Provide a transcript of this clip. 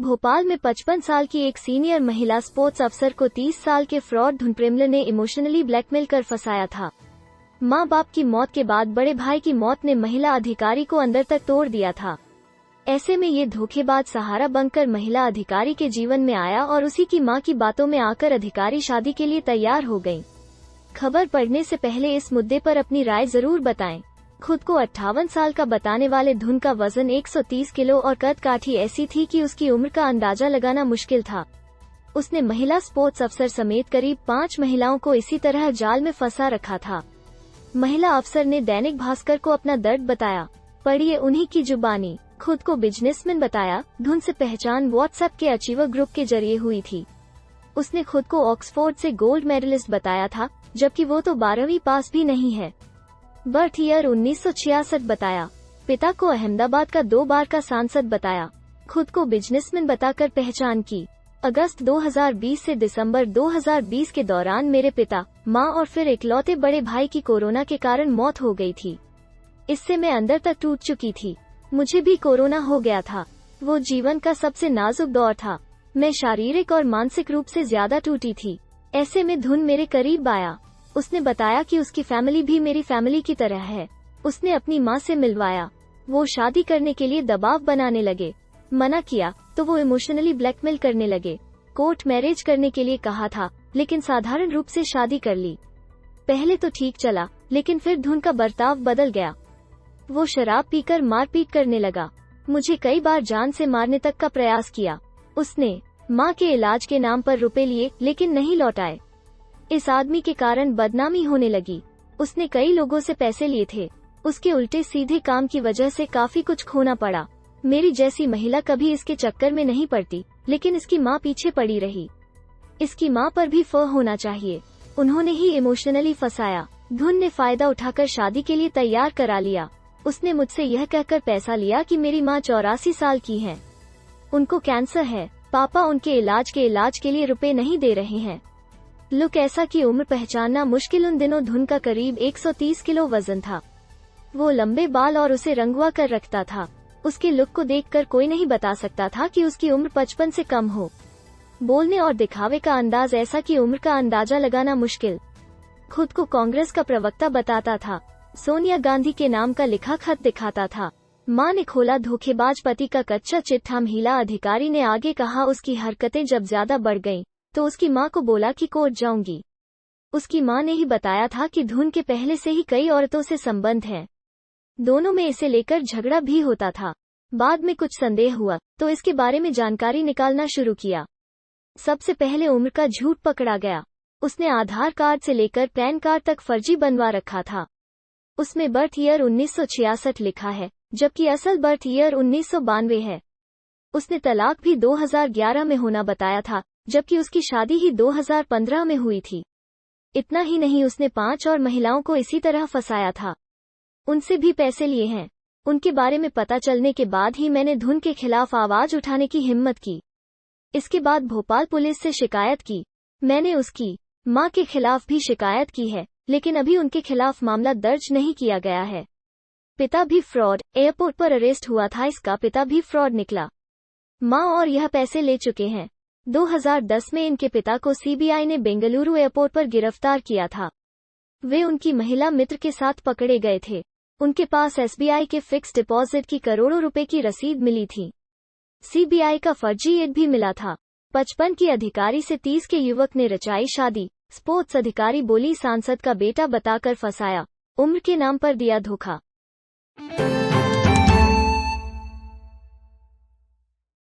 भोपाल में 55 साल की एक सीनियर महिला स्पोर्ट्स अफसर को 30 साल के फ्रॉड धुनप्रेमलर ने इमोशनली ब्लैकमेल कर फंसाया था। मां बाप की मौत के बाद बड़े भाई की मौत ने महिला अधिकारी को अंदर तक तोड़ दिया था। ऐसे में ये धोखेबाज सहारा बनकर महिला अधिकारी के जीवन में आया और उसी की मां की बातों में आकर अधिकारी शादी के लिए तैयार हो गई। खबर पढ़ने से पहले इस मुद्दे पर अपनी राय जरूर बताएं। खुद को 58 साल का बताने वाले धुन का वजन 130 किलो और कद काठी ऐसी थी कि उसकी उम्र का अंदाजा लगाना मुश्किल था। उसने महिला स्पोर्ट्स अफसर समेत करीब 5 महिलाओं को इसी तरह जाल में फंसा रखा था। महिला अफसर ने दैनिक भास्कर को अपना दर्द बताया। पढ़िए उन्हीं की जुबानी। खुद को बिजनेसमैन बताया। धुन से पहचान व्हाट्सएप के अचीवर ग्रुप के जरिए हुई थी। उसने खुद को ऑक्सफोर्ड से गोल्ड मेडलिस्ट बताया था, जबकि वो तो 12वीं पास भी नहीं है। बर्थ ईयर 1966 बताया। पिता को अहमदाबाद का 2 बार का सांसद बताया। खुद को बिजनेसमैन बताकर पहचान की। अगस्त 2020 से दिसंबर 2020 के दौरान मेरे पिता, माँ और फिर इकलौते बड़े भाई की कोरोना के कारण मौत हो गई थी। इससे मैं अंदर तक टूट चुकी थी। मुझे भी कोरोना हो गया था। वो जीवन का सबसे नाजुक दौर था। मैं शारीरिक और मानसिक रूप से ज्यादा टूटी थी। ऐसे में धुन मेरे करीब आया। उसने बताया कि उसकी फैमिली भी मेरी फैमिली की तरह है। उसने अपनी माँ से मिलवाया। वो शादी करने के लिए दबाव बनाने लगे। मना किया तो वो इमोशनली ब्लैकमेल करने लगे। कोर्ट मैरिज करने के लिए कहा था, लेकिन साधारण रूप से शादी कर ली। पहले तो ठीक चला, लेकिन फिर धुन का बर्ताव बदल गया। वो शराब पीकर मारपीट करने लगा। मुझे कई बार जान से मारने तक का प्रयास किया। उसने माँ के इलाज के नाम पर रुपए लिए, लेकिन नहीं लौटाए। इस आदमी के कारण बदनामी होने लगी। उसने कई लोगों से पैसे लिए थे। उसके उल्टे सीधे काम की वजह से काफी कुछ खोना पड़ा। मेरी जैसी महिला कभी इसके चक्कर में नहीं पड़ती, लेकिन इसकी माँ पीछे पड़ी रही। इसकी माँ पर भी फ होना चाहिए। उन्होंने ही इमोशनली फंसाया। धुन ने फायदा उठाकर शादी के लिए तैयार करा लिया। उसने मुझसे यह कहकर पैसा लिया कि मेरी माँ 84 साल की हैं। उनको कैंसर है। पापा उनके इलाज के लिए रुपए नहीं दे रहे हैं। लुक ऐसा कि उम्र पहचानना मुश्किल। उन दिनों धुन का करीब 130 किलो वजन था। वो लंबे बाल और उसे रंगवा कर रखता था। उसके लुक को देखकर कोई नहीं बता सकता था कि उसकी उम्र 55 से कम हो। बोलने और दिखावे का अंदाज ऐसा कि उम्र का अंदाजा लगाना मुश्किल। खुद को कांग्रेस का प्रवक्ता बताता था। सोनिया गांधी के नाम का लिखा खत दिखाता था। मां ने खोला धोखेबाज पति का कच्चा चिट्ठा। महिला अधिकारी ने आगे कहा, उसकी हरकतें जब ज्यादा बढ़ गईं, तो उसकी मां को बोला कि कोर्ट जाऊंगी। उसकी मां ने ही बताया था कि धुन के पहले से ही कई औरतों से संबंध है। दोनों में इसे लेकर झगड़ा भी होता था। बाद में कुछ संदेह हुआ तो इसके बारे में जानकारी निकालना शुरू किया। सबसे पहले उम्र का झूठ पकड़ा गया। उसने आधार कार्ड से लेकर पैन कार्ड तक फर्जी बनवा रखा था। उसमें बर्थ ईयर 1966 लिखा है, जबकि असल बर्थ ईयर 1992 है। उसने तलाक भी 2011 में होना बताया था, जबकि उसकी शादी ही 2015 में हुई थी। इतना ही नहीं, उसने 5 और महिलाओं को इसी तरह फंसाया था। उनसे भी पैसे लिए हैं। उनके बारे में पता चलने के बाद ही मैंने धुन के खिलाफ आवाज उठाने की हिम्मत की। इसके बाद भोपाल पुलिस से शिकायत की। मैंने उसकी मां के खिलाफ भी शिकायत की है, लेकिन अभी उनके खिलाफ मामला दर्ज नहीं किया गया है। पिता भी फ्रॉड। एयरपोर्ट पर अरेस्ट हुआ था इसका पिता भी फ्रॉड निकला। मां और यह पैसे ले चुके हैं। 2010 में इनके पिता को सीबीआई ने बेंगलुरु एयरपोर्ट पर गिरफ्तार किया था। वे उनकी महिला मित्र के साथ पकड़े गए थे। उनके पास एसबीआई के फिक्स डिपॉजिट की करोड़ों रुपए की रसीद मिली थी। सीबीआई का फर्जी एड भी मिला था। 55 की अधिकारी से 30 के युवक ने रचाई शादी। स्पोर्ट्स अधिकारी बोली सांसद का बेटा बताकर फंसाया। उम्र के नाम पर दिया धोखा।